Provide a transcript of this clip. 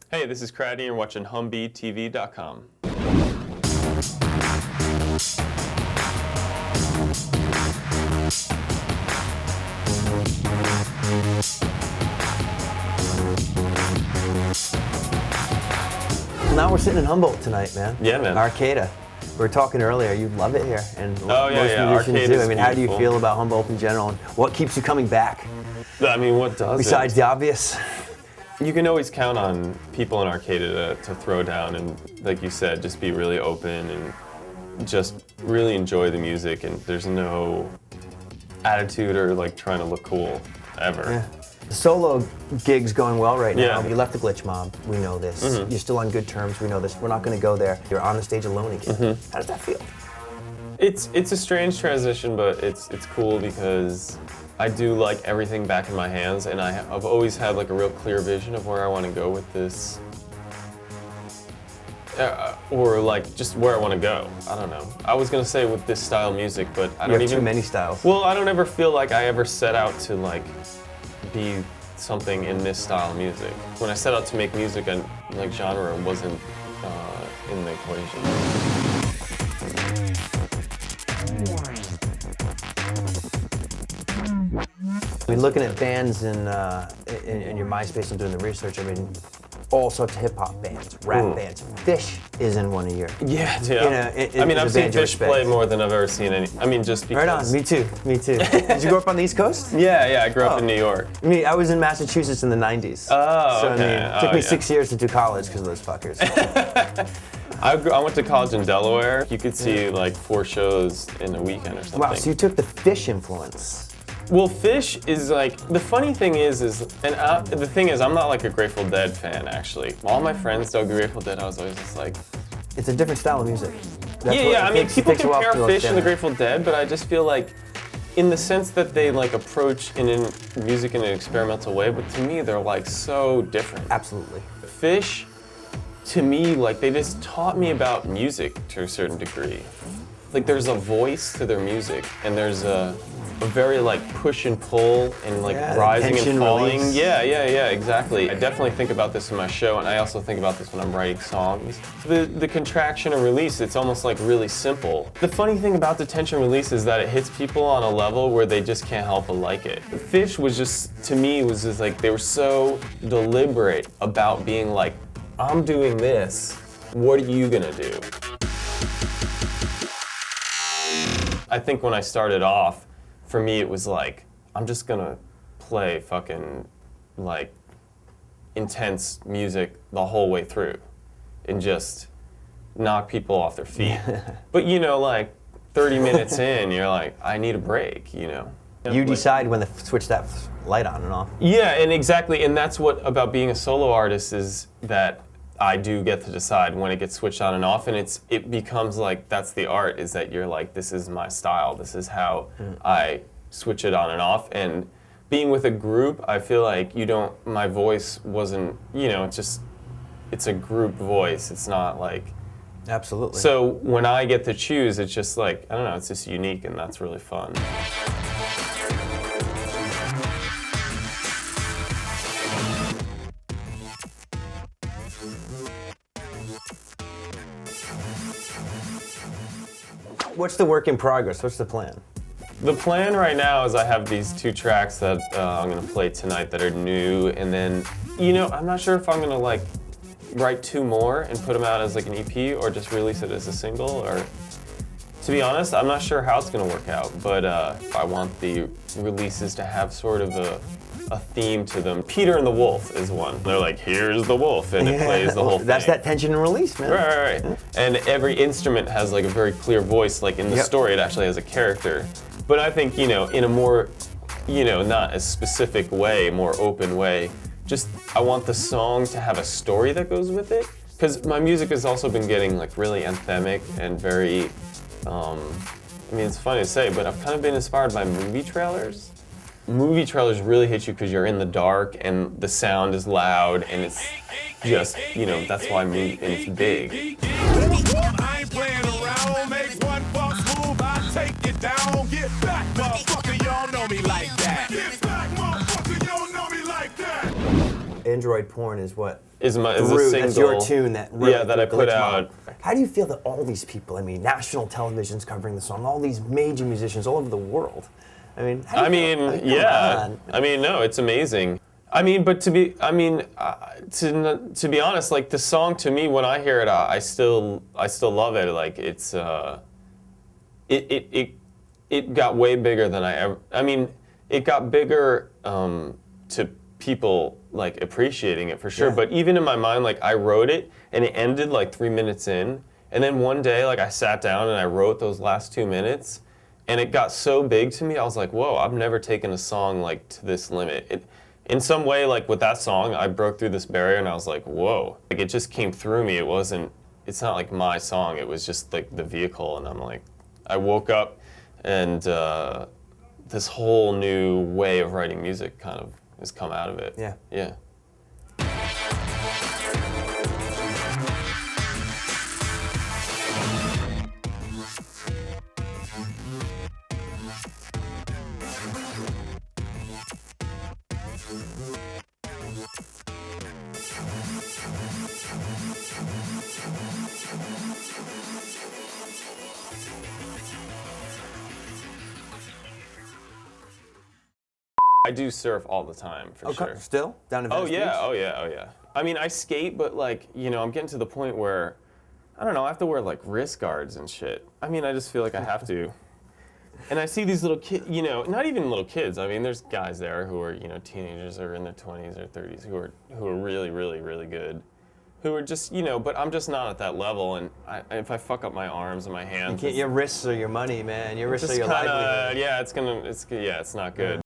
Hey, this is Kraddy and you're watching HumbeeTV.com. Now we're sitting in Humboldt tonight, man. Yeah, man. Arcada. We were talking earlier, you love it here. And Oh, yeah, yeah. most musicians do. I mean, how do you beautiful. feel about Humboldt in general? And what keeps you coming back? I mean, what does Besides the obvious? You can always count on people in Arcada to throw down and, like you said, just be really open and just really enjoy the music, and there's no attitude or like trying to look cool ever. Yeah. The solo gig's going well right now. Yeah. You left the Glitch Mob, we know this. Mm-hmm. You're still on good terms, we know this. We're not gonna go there. You're on the stage alone again. Mm-hmm. How does that feel? It's a strange transition, but it's cool because I do like everything back in my hands, and I've always had like a real clear vision of where I want to go with this, or like just where I want to go. I don't know. I was gonna say with this style music, but I don't You have even. too many styles. Well, I don't ever feel like I ever set out to like be something in this style of music. When I set out to make music, and like genre wasn't in the equation. I mean, looking at bands in your MySpace and doing the research, I mean, all sorts of hip-hop bands, rap bands. Phish is in one of your. Yeah, You know, I mean, I've it's a seen band you Phish respect. play more than I've ever seen any. I mean, just because. Right on, me too, me too. Did you grow up on the East Coast? Yeah, I grew up Oh. in New York. I was in Massachusetts in the 90s. Oh, So, okay. I mean, it took me Yeah. 6 years to do college because of those fuckers. I went to college in Delaware. You could see like 4 shows in a weekend or something. Wow, so you took the Phish influence. Well, Phish is like, the funny thing is the thing is, I'm not like a Grateful Dead fan, actually. All my friends dug Grateful Dead, I was always just like, It's a different style of music. That's yeah, what yeah, it I mean, takes- people takes a while compare to Phish and understand the that. Grateful Dead, but I just feel like, in the sense that they like approach in music in an experimental way, but to me, they're like so different. Absolutely. Phish, to me, like they just taught me about music to a certain degree. Like there's a voice to their music, and there's a very like push and pull and like Yeah, rising and tension falling. release. Yeah, exactly. I definitely think about this in my show, and I also think about this when I'm writing songs. The contraction and release, it's almost like really simple. The funny thing about the tension release is that it hits people on a level where they just can't help but like it. Phish was just, to me, was just like they were so deliberate about being like, I'm doing this, what are you gonna do? I think when I started off, for me it was like, I'm just gonna play fucking like intense music the whole way through and just knock people off their feet. But you know, like 30 minutes in, you're like, I need a break, you know? You decide when to switch that light on and off. Yeah, and exactly, and that's what about being a solo artist is that I do get to decide when it gets switched on and off, and it becomes like that's the art, is that you're like, this is my style, this is how I switch it on and off. And being with a group, I feel like my voice wasn't, you know, it's a group voice, it's not like. Absolutely. So when I get to choose, it's just like, I don't know, it's just unique, and that's really fun. What's the work in progress? What's the plan? The plan right now is I have these 2 tracks that I'm gonna play tonight that are new, and then, you know, I'm not sure if I'm gonna like write 2 more and put them out as like an EP or just release it as a single, or to be honest, I'm not sure how it's gonna work out, but I want the releases to have sort of a theme to them. Peter and the Wolf is one. They're like, here's the wolf, and it plays the whole thing. That's that tension and release, man. Right. And every instrument has like a very clear voice, like in the story it actually has a character. But I think, you know, in a more, you know, not as specific way, more open way, just I want the song to have a story that goes with it. Because my music has also been getting like really anthemic and very, I mean, it's funny to say, but I've kind of been inspired by movie trailers. Movie trailers really hit you because you're in the dark and the sound is loud, and it's just, you know, that's why and it's big. I ain't playing around, make one false move, I take it down. Get back, motherfucker, you don't know me like that. Get back, motherfucker, you don't know me like that. Android Porn is what? Is a Through, single. that's your tune that really yeah, that I put out. How do you feel that all these people, I mean, national television's covering the song, all these major musicians all over the world, I mean, how do you feel? Yeah. I mean, no, it's amazing. I mean, but to be honest, like the song to me, when I hear it, I still love it. Like it's it got way bigger than I ever. I mean, it got bigger to people like appreciating it for sure. Yeah. But even in my mind, like I wrote it and it ended like 3 minutes in, and then one day, like I sat down and I wrote those last 2 minutes, and it got so big to me. I was like, whoa, I've never taken a song like to this limit. In some way, like with that song, I broke through this barrier and I was like, whoa. Like it just came through me. It's not like my song, it was just like the vehicle, and I'm like, I woke up and this whole new way of writing music kind of has come out of it. Yeah. Yeah. I do surf all the time, for sure. Still? Down in Venice Beach? Oh yeah. I mean, I skate, but like, you know, I'm getting to the point where, I don't know, I have to wear like wrist guards and shit. I mean, I just feel like I have to. And I see these little kids, you know, not even little kids. I mean, there's guys there who are, you know, teenagers or in their 20s or 30s who are really, really, really good. Who are just, you know, but I'm just not at that level, and if I fuck up my arms and my hands, Your wrists are your money, man. Your wrists are your livelihood. Yeah, it's not good.